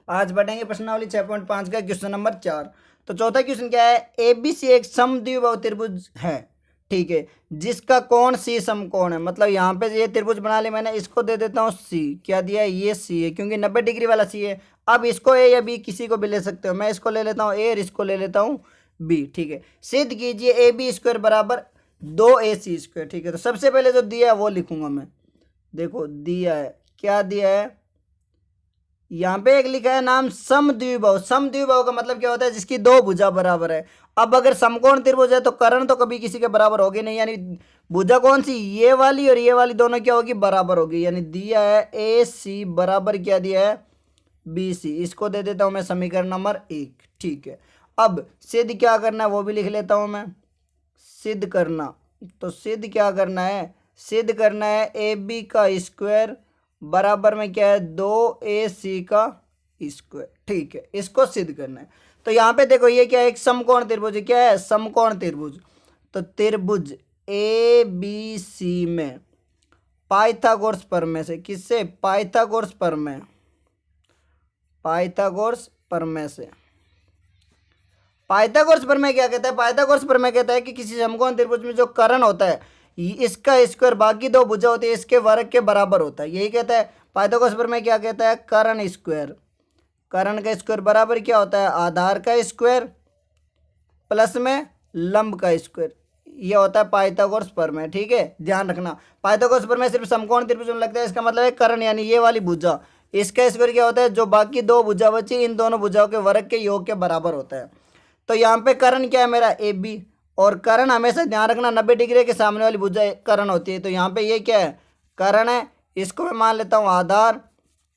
आज बढ़ेंगे प्रश्नावली 6.5 का क्वेश्चन नंबर 4। तो चौथा क्वेश्चन क्या है, एबीसी एक समद्विबाहु त्रिभुज है, ठीक है, जिसका कोण सी समकोण है। मतलब यहाँ पे ये त्रिभुज बना लिया मैंने, इसको दे देता हूँ सी। क्या दिया है, ये सी है, क्योंकि 90 डिग्री वाला सी है। अब इसको ए या बी किसी को भी ले सकते हो, मैं इसको ले लेता हूँ ए और इसको ले लेता हूँ बी, ठीक है। सिद्ध कीजिए ए बी स्क्वायर बराबर 2ac², ठीक है। तो सबसे पहले जो दिया है वो लिखूंगा मैं। देखो दिया है, क्या दिया है, यहाँ पे एक लिखा है नाम समद्विबाहु। समद्विबाहु का मतलब क्या होता है, जिसकी दो भुजा बराबर है। अब अगर समकोण त्रिभुज है तो कर्ण तो कभी किसी के बराबर होगी नहीं, यानी भुजा कौन सी, ये वाली और ये वाली दोनों क्या होगी, बराबर होगी। यानी दिया है ए सी बराबर क्या दिया है, बी सी। इसको दे देता हूं मैं समीकरण नंबर 1, ठीक है। अब सिद्ध क्या करना है वो भी लिख लेता हूं मैं, सिद्ध करना। तो सिद्ध क्या करना है, सिद्ध करना है ए बी का स्क्वायर बराबर में क्या है, 2ac का स्क्वायर, ठीक है। इसको सिद्ध करना है। तो यहाँ पे देखो ये क्या है, एक समकोण त्रिभुज है। क्या है, समकोण त्रिभुज। तो त्रिभुज ए बी सी में पाइथागोरस प्रमेय से, किससे, पाइथागोरस प्रमेय, पाइथागोरस प्रमेय से। पाइथागोरस प्रमेय क्या कहता है, पाइथागोरस प्रमेय कहता है कि किसी समकोण त्रिभुज में जो कर्ण होता है इसका स्क्वायर बाकी दो भुजा होती है इसके वर्ग के बराबर होता है, यही कहता है पाइथागोरस प्रमेय। क्या कहता है, कर्ण स्क्वायर, कर्ण का स्क्वायर बराबर क्या होता है, आधार का स्क्वायर प्लस में लंब का स्क्वायर। ये होता है पाइथागोरस प्रमेय, ठीक है, ध्यान रखना। पाइथागोरस प्रमेय सिर्फ समकोण त्रिभुज में लगता है, इसका मतलब है कर्ण यानी ये वाली भुजा, इसका स्क्वायर क्या होता है, जो बाकी दो भुजा बची इन दोनों भुजाओं के वर्ग के योग के बराबर होता है। तो यहाँ पे कर्ण क्या है मेरा, ए बी, और कर्ण हमेशा ध्यान रखना 90 डिग्री के सामने वाली भुजा कर्ण होती है। तो यहाँ पे ये क्या है, कर्ण है, इसको मैं मान लेता हूँ आधार,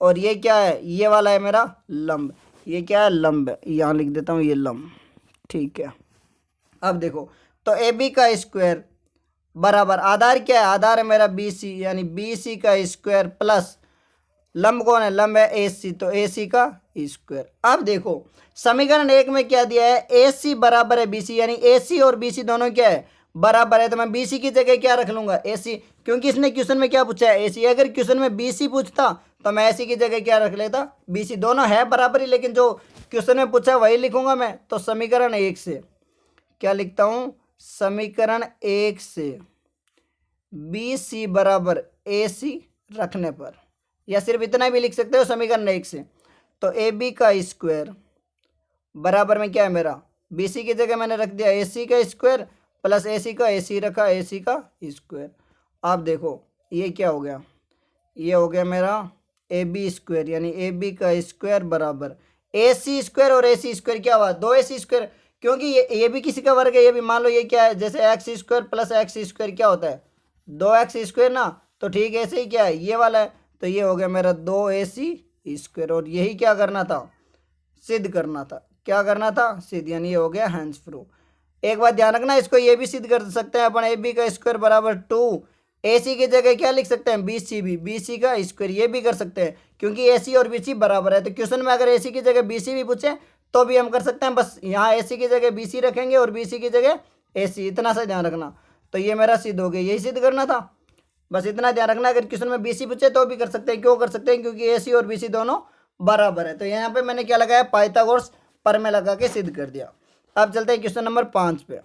और ये क्या है, ये वाला है मेरा लंब। ये क्या है, लंब, यहाँ लिख देता हूँ ये लंब, ठीक है। अब देखो, तो ए बी का स्क्वायर बराबर आधार क्या है, आधार है मेरा बी सी, यानी बी सी का स्क्वायर प्लस लंब कौन है, लंब है ए सी, तो ए सी का स्क्वायर। अब देखो समीकरण 1 में क्या दिया है, ए सी बराबर है बी सी, यानी ए सी और बी सी दोनों क्या है, बराबर है। तो मैं बी सी की जगह क्या रख लूंगा, ए सी, क्योंकि इसने क्वेश्चन में क्या पूछा है, ए सी। अगर क्वेश्चन में बी सी पूछता तो मैं ए सी की जगह क्या रख लेता, बी सी। दोनों है बराबर ही, लेकिन जो क्वेश्चन में पूछा है वही लिखूंगा मैं। तो समीकरण 1 से क्या लिखता हूं, समीकरण 1 से बी सी बराबर ए सी रखने पर, या सिर्फ इतना भी लिख सकते हो समीकरण 1 से। तो ए बी का स्क्वायर बराबर में क्या है मेरा, बी सी की जगह मैंने रख दिया ए सी का स्क्वायर प्लस ए सी का, ए सी रखा ए सी का स्क्वायर। आप देखो ये क्या हो गया, ये हो गया मेरा ए बी स्क्वायर, यानी ए बी का स्क्वायर बराबर ए सी स्क्वायर, और ए सी स्क्वायर क्या हुआ, 2ac स्क्वायर, क्योंकि ये भी किसी का वर्ग है। ये भी मान लो ये क्या है, जैसे x square plus x square क्या होता है, 2x स्क्वायर ना। तो ठीक है, ऐसे ही क्या है, ये वाला है। तो ये हो गया मेरा 2ac स्क्वायर, और यही क्या करना था, सिद्ध करना था। क्या करना था, सिद्ध, यानी ये हो गया हैंस प्रूफ। एक बात ध्यान रखना, इसको ये भी सिद्ध कर सकते हैं अपन, ए बी का स्क्वायर बराबर 2ac की जगह क्या लिख सकते हैं, बी सी भी, बी सी का स्क्वायर, ये भी कर सकते हैं, क्योंकि ए सी और बी सी बराबर है। तो क्वेश्चन में अगर ए सी की जगह बी सी भी पूछे तो भी हम कर सकते हैं, बस यहाँ ए सी की जगह बी सी रखेंगे और बी सी की जगह ए सी, इतना सा ध्यान रखना। तो ये मेरा सिद्ध हो गया, यही सिद्ध करना था, बस इतना ध्यान रखना। अगर क्वेश्चन में बी सी पूछे तो भी कर सकते हैं, क्यों कर सकते हैं, क्योंकि ए सी और बी सी दोनों बराबर है। तो यहाँ पे मैंने क्या लगाया, पाइथागोरस प्रमेय लगा के सिद्ध कर दिया। अब चलते हैं क्वेश्चन नंबर 5 पे।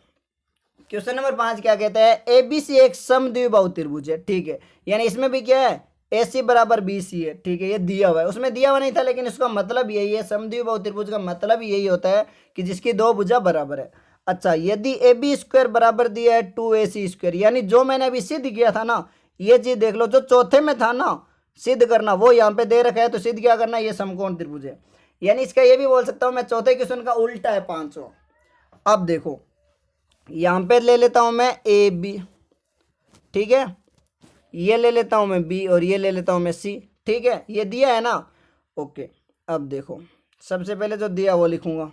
क्वेश्चन नंबर 5 क्या कहता है, ए बी सी एक समद्विबाहु त्रिभुज है, ठीक है, यानी इसमें भी क्या है, ए सी बराबर बी सी है, ठीक है। ये दिया हुआ है, उसमें दिया हुआ नहीं था, लेकिन इसका मतलब यही है, समद्विबाहु त्रिभुज का मतलब यही होता है कि जिसकी दो भुजा बराबर है। अच्छा, यदि ए बी स्क्वायर बराबर दिया है 2ac स्क्वायर, यानी जो मैंने अभी सिद्ध किया था ना, ये चीज देख लो, जो चौथे में था ना सिद्ध करना, वो यहाँ पे दे रखा है। तो सिद्ध क्या करना, ये समकोण त्रिभुज है, यानी इसका ये भी बोल सकता हूँ मैं, चौथे क्वेश्चन का उल्टा है 500। अब देखो यहाँ पे ले लेता हूँ मैं ए बी, ठीक है, ये ले लेता हूँ मैं बी, और ये ले लेता हूँ मैं सी, ठीक है। ये दिया है ना, ओके। अब देखो सबसे पहले जो दिया वो लिखूंगा,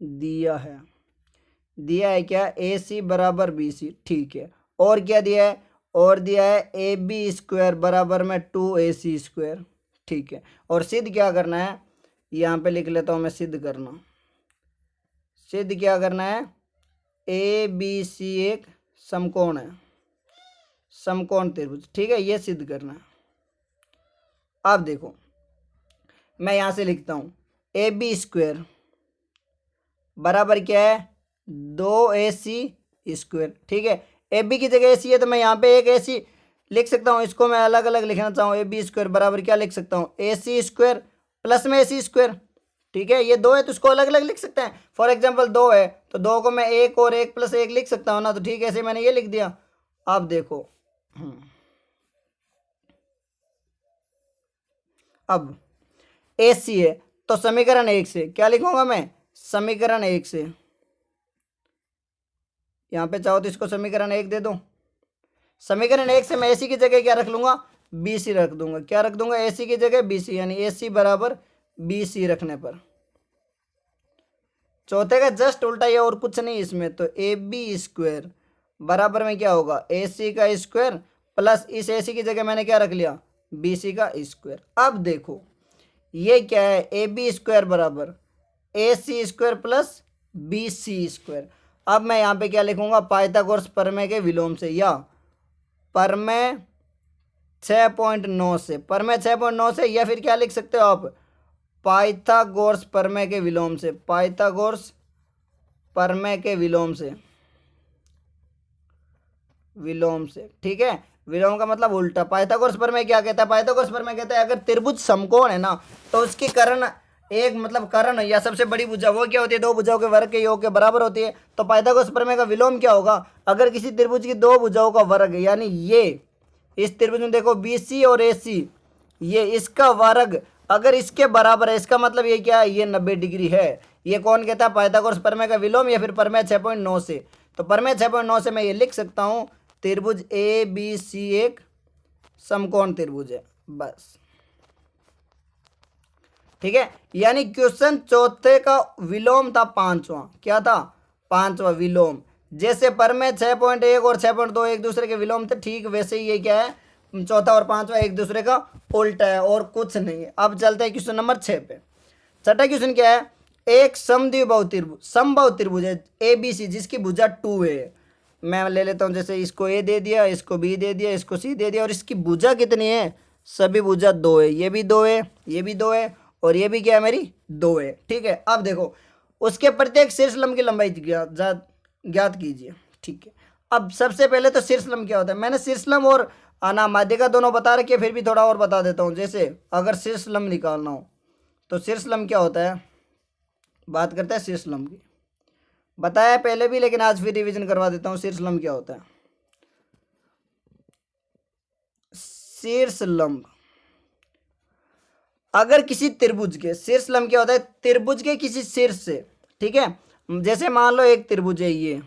दिया है क्या, ए सी बराबर बी सी, ठीक है। और क्या दिया है, और दिया है ए बी स्क्वायर बराबर में 2ac स्क्वायर, ठीक है। और सिद्ध क्या करना है, यहाँ पे लिख लेता हूँ मैं, सिद्ध करना, सिद्ध क्या करना है, ए बी सी एक समकोण है, समकोण त्रिभुज, ठीक है, ये सिद्ध करना है। अब देखो मैं यहाँ से लिखता हूँ ए बी स्क्वायर बराबर क्या है 2AC²। ठीक है, ए बी की जगह AC है तो मैं यहाँ पे एक AC लिख सकता हूँ, इसको मैं अलग अलग लिखना चाहूँ AB² बराबर क्या लिख सकता हूँ AC² प्लस में AC²। ठीक है, ये दो है तो इसको अलग अलग लिख सकते हैं। फॉर एग्जाम्पल दो है तो दो को मैं एक और एक प्लस एक लिख सकता हूँ ना, तो ठीक है, ऐसे मैंने ये लिख दिया। अब देखो अब AC है तो समीकरण 1 से क्या लिखूंगा मैं, समीकरण 1 से, यहाँ पे चाहो तो इसको समीकरण 1 दे दो। समीकरण 1 से मैं AC की जगह क्या रख लूंगा, BC रख दूंगा। क्या रख दूंगा, AC की जगह BC, यानी AC बराबर BC रखने पर चौथे का जस्ट उल्टा ये और कुछ नहीं इसमें, तो AB² बराबर में क्या होगा AC² प्लस इस AC की जगह मैंने क्या रख लिया BC²। अब देखो ये क्या है AB² बराबर AC² प्लस BC²। अब मैं यहाँ पे क्या लिखूंगा, पाइथागोरस प्रमेय के विलोम से या प्रमेय 6.9 से, प्रमेय 6.9 से, या फिर क्या लिख सकते हो आप, पाइथागोरस प्रमेय के विलोम से, पाइथागोरस प्रमेय के विलोम से, विलोम से। ठीक है, विलोम का मतलब उल्टा। पाइथागोरस प्रमेय क्या कहता है, पाइथागोरस प्रमेय कहता है अगर त्रिभुज समकोण है ना तो उसकी कर्ण एक मतलब कर्ण या सबसे बड़ी भुजा वो क्या होती है, दो भुजाओं के वर्ग के योग के बराबर होती है। तो पाइथागोरस प्रमेय का विलोम क्या होगा, अगर किसी त्रिभुज की दो भुजाओं का वर्ग, यानी ये इस त्रिभुज में देखो BC और AC, ये इसका वर्ग अगर इसके बराबर है, इसका मतलब ये क्या है, ये 90 डिग्री है। ये कौन कहता है, पाइथागोरस प्रमेय का विलोम या फिर प्रमेय 6.9 से। तो प्रमेय 6.9 से मैं ये लिख सकता हूँ त्रिभुज ABC एक समकोण त्रिभुज है, बस। ठीक है, यानी क्वेश्चन चौथे का विलोम था पांचवा, क्या था, पांचवा विलोम। जैसे प्रमेय 6.1 और 6.2 एक दूसरे के विलोम थे, ठीक वैसे ही ये क्या है, चौथा और पांचवा एक दूसरे का उल्टा है और कुछ नहीं है। अब चलते हैं क्वेश्चन नंबर 6 पे। छठा क्वेश्चन क्या है, एक समद्विबाहु त्रिभुज, समबाहु त्रिभुज है ABC जिसकी भुजा 2 है। मैं ले लेता हूँ, जैसे इसको A दे दिया, इसको B दे दिया, इसको C दे दिया, और इसकी भुजा कितनी है, सभी भुजा 2 है। ये भी 2 है, ये भी 2 है, और ये भी क्या है मेरी 2 है। ठीक है, अब देखो उसके प्रत्येक शीर्षलंब की लंबाई ज्ञात कीजिए। ठीक है, अब सबसे पहले तो शीर्षलंब क्या होता है, मैंने शीर्षलंब और अनामाध्यिका दोनों बता रखे, फिर भी थोड़ा और बता देता हूँ। जैसे अगर शीर्षलंब निकालना हो तो शीर्षलंब क्या होता है, बात करते हैं शीर्षलंब की। बताया पहले भी, लेकिन आज फिर रिवीजन करवा देता हूँ। शीर्षलंब क्या होता है, शीर्षलंब अगर किसी त्रिभुज के, शीर्षलंब क्या होता है, त्रिभुज के किसी शीर्ष से, ठीक है, जैसे मान लो एक त्रिभुज है ये,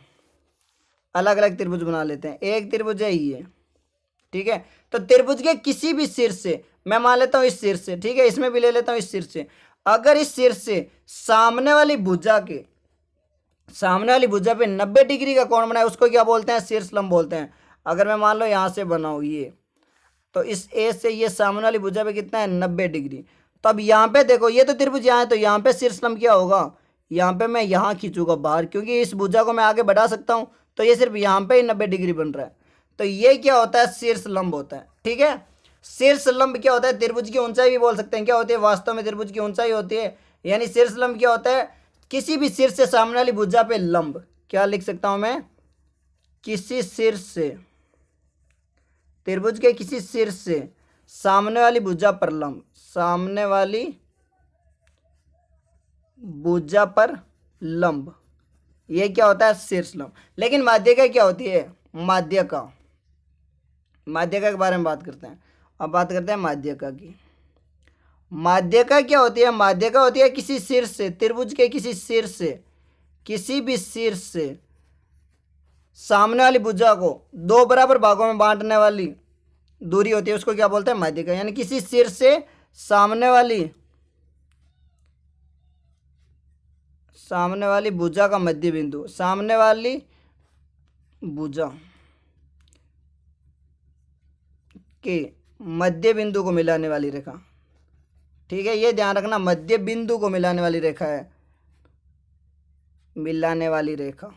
अलग अलग त्रिभुज बना लेते हैं, एक त्रिभुज है ये, ठीक है, तो त्रिभुज के किसी भी शीर्ष से, मैं मान लेता हूँ इस शीर्ष से, ठीक है, इसमें भी ले लेता हूँ इस शीर्ष से, अगर इस शीर्ष से सामने वाली भुजा के, सामने वाली भुजा पे 90 डिग्री का कोण बनाए उसको क्या बोलते हैं, शीर्षलंब बोलते हैं। अगर मैं मान लो यहाँ से बनाऊँ ये, तो इस A से ये सामने वाली भुजा पे कितना है 90 डिग्री। तो अब यहाँ पे देखो ये तो त्रिभुज यहाँ है, तो यहाँ पे शीर्षलंब क्या होगा, यहाँ पे मैं यहाँ खींचूंगा बाहर, क्योंकि इस भुजा को मैं आगे बढ़ा सकता हूँ, तो ये सिर्फ यहाँ पे ही 90 डिग्री बन रहा है। तो ये क्या होता है, शीर्षलंब होता है। ठीक है, शीर्षलंब क्या होता है, त्रिभुज की ऊंचाई भी बोल सकते हैं। क्या होती है, वास्तव में त्रिभुज की ऊंचाई होती है। यानी शीर्षलंब क्या होता है, किसी भी शीर्ष से सामने वाली भुजा पे लंब, क्या लिख सकता हूँ मैं, किसी शीर्ष से, त्रिभुज के किसी शीर्ष से सामने वाली भुजा पर लंब, सामने वाली भुजा पर लंब, ये क्या होता है, शीर्षलंब। लेकिन माध्यिका क्या होती है, माध्यिका, माध्यिका के बारे में बात करते हैं। अब बात करते हैं माध्यिका की। माध्यिका क्या होती है, माध्यिका होती है किसी शीर्ष से, त्रिभुज के किसी शीर्ष से, किसी भी शीर्ष से सामने वाली भुजा को दो बराबर भागों में बांटने वाली दूरी होती है, उसको क्या बोलते हैं, माध्यिका। यानी किसी शीर्ष से सामने वाली भुजा का मध्य बिंदु, सामने वाली भुजा के मध्य बिंदु को मिलाने वाली रेखा। ठीक है, ये ध्यान रखना, मध्य बिंदु को मिलाने वाली रेखा है, मिलाने वाली रेखा।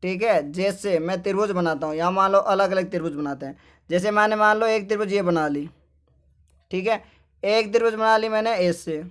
ठीक है, जैसे मैं त्रिभुज बनाता हूँ, यहाँ मान लो अलग अलग त्रिभुज बनाते हैं। जैसे मैंने मान लो एक त्रिभुज ये बना ली, ठीक है। एक त्रिभुज बना ली मैंने एस से,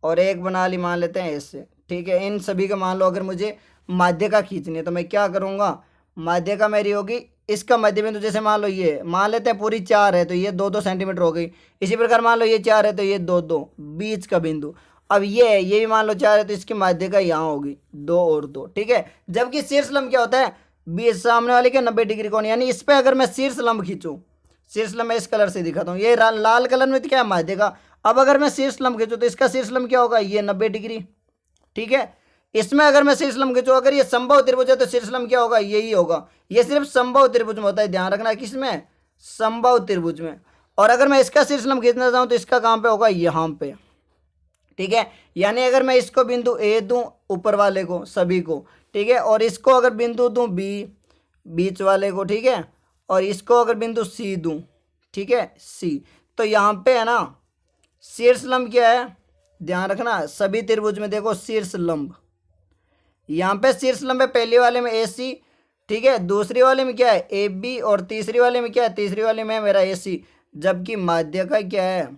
और एक बना ली मान लेते हैं एस से, ठीक है। इन सभी का मान लो अगर मुझे माध्यिका खींचनी है तो मैं क्या करूँगा, माध्यिका मेरी होगी इसका मध्य बिंदु, जैसे मान लो ये मान लेते हैं पूरी 4 है तो ये 2-2 सेंटीमीटर हो गई। इसी प्रकार मान लो ये 4 है तो ये 2-2 बीच का बिंदु। अब ये भी मान लो 4 है तो इसकी माध्यिका यहाँ होगी 2 और 2, ठीक है। जबकि शीर्ष लंब क्या होता है, बीच सामने वाले के 90 डिग्री कोण, यानी इस पर अगर मैं शीर्ष लंब खींचूँ, शीर्ष लंब मैं इस कलर से दिखाता हूँ, ये लाल कलर में क्या है माध्यिका। अब अगर मैं शीर्ष लंब खींचूँ तो इसका शीर्ष लंब क्या होगा, ये 90 डिग्री, ठीक है। इसमें अगर मैं शीर्ष लंब खींचूँ, अगर ये संभव त्रिभुज है तो शीर्ष लंब क्या होगा, यही होगा। ये सिर्फ संभव त्रिभुज में होता है, ध्यान रखना, किसमें, संभव त्रिभुज में। और अगर मैं इसका शीर्ष लंब खींचना चाहूँ तो इसका कहाँ पे होगा, यहाँ पे, ठीक है। यानी अगर मैं इसको बिंदु ए दूं ऊपर वाले को सभी को, ठीक है, और इसको अगर बिंदु दूं बी बीच वाले को, ठीक है, और इसको अगर बिंदु सी दूं, ठीक है, सी, तो यहाँ पे है ना शीर्ष लंब क्या है, ध्यान रखना सभी त्रिभुज में देखो शीर्ष लंब, यहाँ पे शीर्ष लंब है, पहली वाले में ए सी, ठीक है, दूसरी वाले में क्या है ए बी, और तीसरी वाले में क्या है, तीसरी वाले में मेरा ए सी। जबकि माध्यिका क्या है,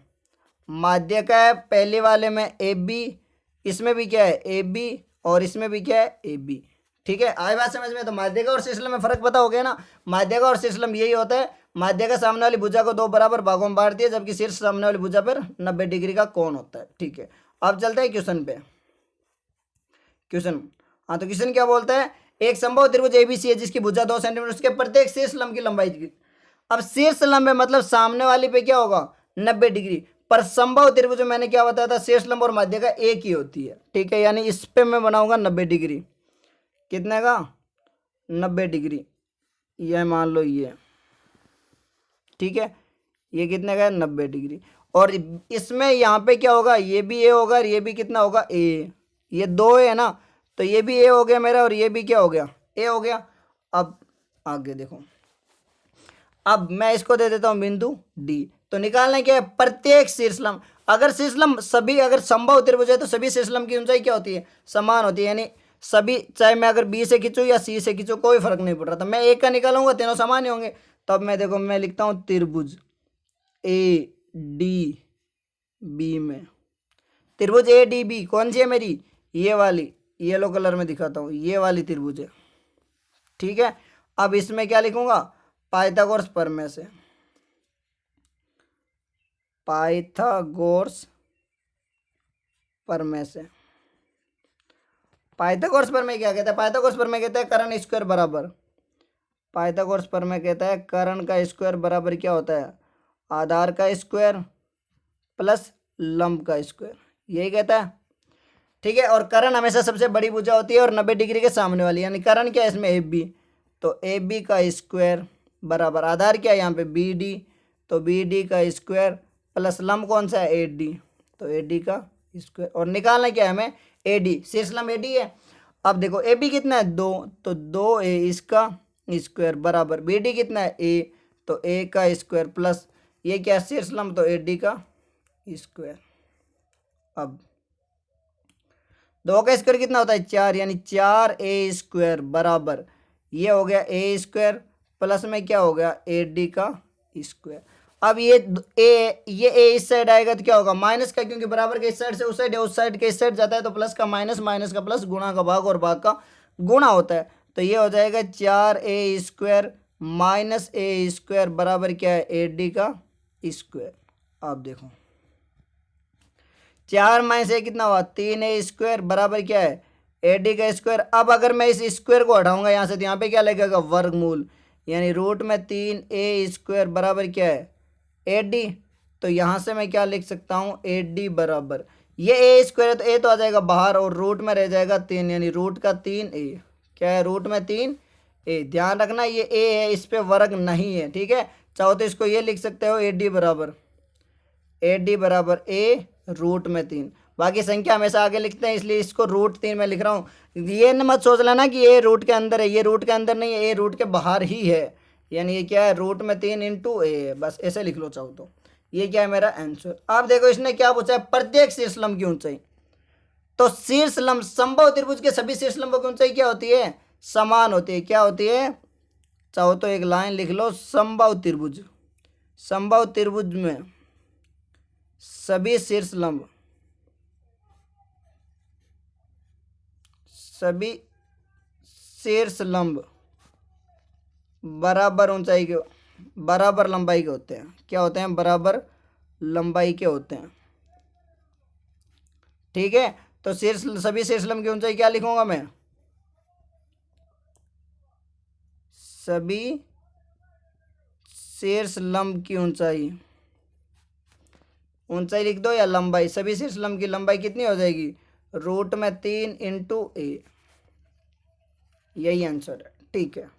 माध्यिका है पहले वाले में ए बी, इसमें भी क्या है ए बी, और इसमें भी क्या है ए बी, ठीक है। आई बात समझ में। तो माध्यिका और शीर्ष लंब में फर्क पता हो गया ना, माध्यिका और शीर्ष लंब यही होता है, माध्यिका सामने वाली भुजा को 2 बराबर भागों में बांटती है, जबकि शीर्ष सामने वाली भुजा पर 90 डिग्री का कोण होता है, ठीक है। अब चलते हैं क्वेश्चन पे। क्वेश्चन, हाँ तो क्वेश्चन क्या बोलता है, एक संभव त्रिभुज एबीसी है जिसकी भुजा 2 सेंटीमीटर, उसके प्रत्येक शीर्ष लंब की लंबाई की। अब शीर्ष लंब है मतलब सामने वाली पे क्या होगा 90 डिग्री, पर संभव त्रिभुज में मैंने क्या बताया था, शीर्ष लंब और माध्यिका एक ही होती है, ठीक है। यानी इस पे मैं बनाऊंगा 90 डिग्री, कितने का 90 डिग्री, यह मान लो ये, ठीक है, ये कितने का है 90 डिग्री। और इसमें यहाँ पे क्या होगा, ये भी ए होगा और ये भी कितना होगा ए, ये 2 है ना, तो ये भी ए हो गया मेरा, और ये भी क्या हो गया ए हो गया। अब आगे देखो, अब मैं इसको दे देता हूँ बिंदु डी। तो निकालना क्या है, प्रत्येक शीर्ष लंब, अगर शीर्ष लंब सभी अगर संभव त्रिभुज है तो सभी शीर्ष लंब की ऊंचाई क्या होती है, समान होती है। यानी सभी, चाहे मैं अगर बी से खींचूँ या सी से खींचूँ कोई फर्क नहीं पड़ रहा, तो मैं एक का निकालूंगा तीनों समान ही होंगे। तो अब मैं देखो मैं लिखता हूँ त्रिभुज ए डी बी में, त्रिभुज ए डी बी कौन सी है मेरी, ये वाली, येलो कलर में दिखाता हूँ, ये वाली त्रिभुज है, ठीक है। अब इसमें क्या लिखूंगा, पाइथागोरस प्रमेय से, पाइथागोरस प्रमेय से। पाइथागोरस प्रमेय क्या कहता है, पाइथागोरस प्रमेय कहता है कर्ण स्क्वायर बराबर, पाइथागोरस प्रमेय कहता है कर्ण का स्क्वायर बराबर क्या होता है, आधार का स्क्वायर प्लस लंब का स्क्वायर, यही कहता है, ठीक है। और कर्ण हमेशा सबसे बड़ी भुजा होती है और 90 डिग्री के सामने वाली, यानी कर्ण क्या है इसमें ए बी, तो ए बी का स्क्वायर बराबर आधार क्या है यहाँ पे बी डी, तो बी डी का स्क्वायर प्लस लंब कौन सा है ए डी, तो ए डी का स्क्वायर। और निकालना क्या है हमें ए डी, शीर्ष लंब ए डी है। अब देखो ए बी कितना है 2, तो 2 ए इसका स्क्वायर बराबर बी डी कितना है ए, तो ए का स्क्वायर प्लस ये क्या है शीर्ष लंब, तो ए डी का स्क्वायर। अब 2 का स्क्वायर कितना होता है 4, यानी 4 ए स्क्वायर बराबर ये हो गया ए स्क्वायर प्लस में क्या हो गया ए डी का स्क्वायर। अब ये ए इस साइड आएगा तो क्या होगा माइनस का, क्योंकि बराबर के इस साइड से उस साइड है, उस साइड के इस साइड जाता है तो प्लस का माइनस, माइनस का प्लस, गुणा का भाग और भाग का गुणा होता है। तो ये हो जाएगा 4 ए स्क्वायर माइनस ए स्क्वायर बराबर क्या है ए डी का स्क्वायर। आप देखो 4 माइनस ए कितना हुआ 3 ए स्क्वायर बराबर क्या है ए डी का स्क्वायर। अब अगर मैं इस स्क्वायर को हटाऊंगा यहाँ से तो यहाँ पे क्या लगेगा वर्गमूल, यानी रूट में 3 ए स्क्वायर बराबर क्या है ए डी। तो यहाँ से मैं क्या लिख सकता हूँ ए डी बराबर ये ए स्क्वायर है तो ए तो आ जाएगा बाहर और रूट में रह जाएगा 3, यानी रूट का 3 ए, क्या है रूट में 3 ए। ध्यान रखना ये ए है इस पे वर्ग नहीं है, ठीक है। चाहो तो इसको ये लिख सकते हो ए डी बराबर ए रूट में 3, बाकी संख्या हमेशा आगे लिखते हैं इसलिए इसको रूट 3 में लिख रहा हूँ। ये न मत सोच लेना कि ये रूट के अंदर है, ये रूट के अंदर नहीं है, ये रूट के बाहर ही है, यानी ये क्या है रूट में 3 इंटू ए, बस ऐसे लिख लो चाहो तो। ये क्या है मेरा आंसर। आप देखो इसने क्या पूछा है प्रत्येक शीर्ष लंब की ऊंचाई, तो शीर्ष लंब संभव त्रिभुज के सभी शीर्ष लंबों की ऊंचाई क्या होती है समान होती है, क्या होती है चाहो तो एक लाइन लिख लो संभव त्रिभुज समबाहु त्रिभुज में सभी शीर्षलंब बराबर ऊंचाई के बराबर लंबाई के होते हैं। क्या होते हैं? बराबर लंबाई के होते हैं। ठीक है, तो सभी शीर्षलंब की ऊंचाई क्या लिखूंगा मैं? सभी शीर्षलंब की ऊंचाई लिख दो या लंबाई। सभी शीर्षलंब की लंबाई कितनी हो जाएगी? √3 × a। यही आंसर है। ठीक है।